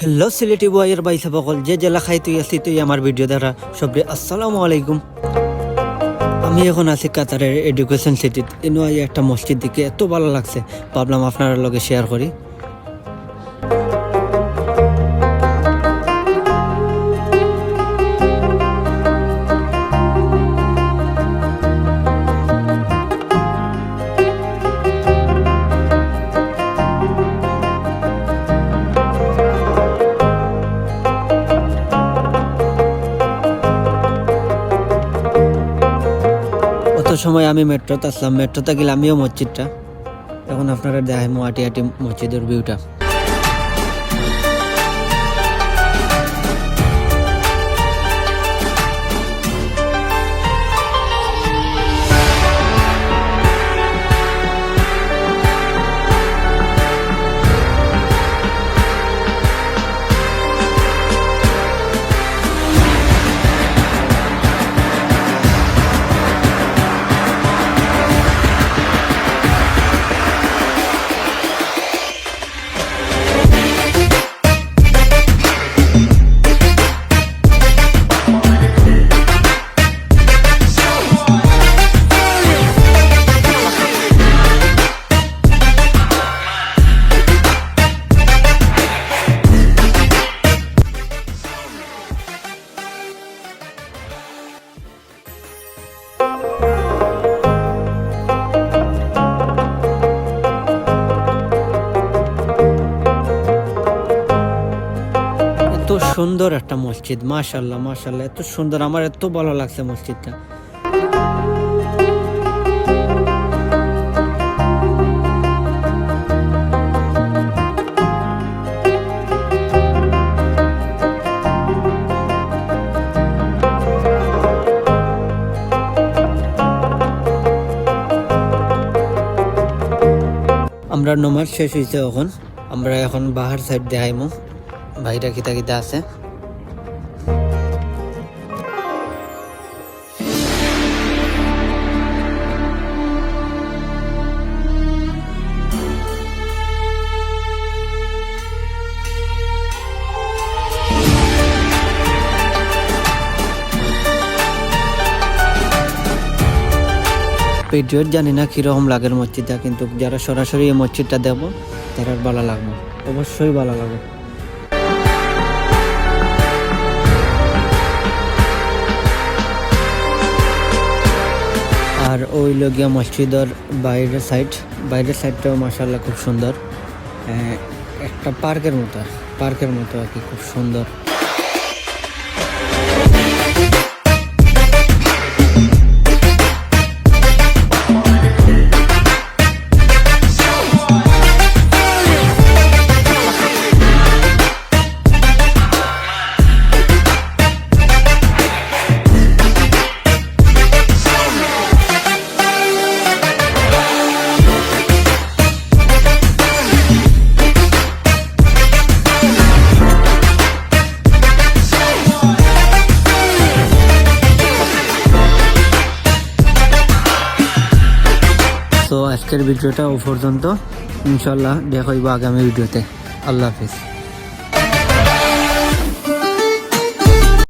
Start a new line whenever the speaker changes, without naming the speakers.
Hello Sylheti বয়ের বাইসা বকল যে জেলা খাইতুই আছি তুই আমার ভিডিও দ্বারা সবরে আসসালামু আলাইকুম। আমি এখন আছি কাতারের এডুকেশন সিটিতে। এনো একটা মসজিদ দিকে এত ভালো লাগছে, ভাবলাম আপনার লগে শেয়ার করি। সময় আমি মেট্রোতে আসলাম, মেট্রোতে গেলে আমিও মসজিদটা। এখন আপনারা দেখাই হাঁটি হাঁটি মসজিদের ভিউটা। এত সুন্দর একটা মসজিদ, মাশাআল্লাহ মাশাআল্লাহ, এত সুন্দর, আমার এত ভালো লাগছে মসজিদটা। আমরা নমাজ শেষ হয়েছে, আমরা এখন বাহার সাইড দেখাইমু ভাইরা কিতা কিতা আছে। ভিডিওর জানি না কিরকম লাগের মসজিদটা, কিন্তু যারা সরাসরি এই মসজিদটা দেব তারা ভালো লাগবে, অবশ্যই ভালো লাগবে। আর ওই লগিয়া মসজিদের বাইরের সাইডটাও মাশাআল্লাহ খুব সুন্দর, একটা পার্কের মতো আর কি, খুব সুন্দর। তো আজকের ভিডিওটা ও পর্যন্ত, ইনশাল্লাহ দেখা হইব আগামী ভিডিওতে। আল্লাহ হাফিজ।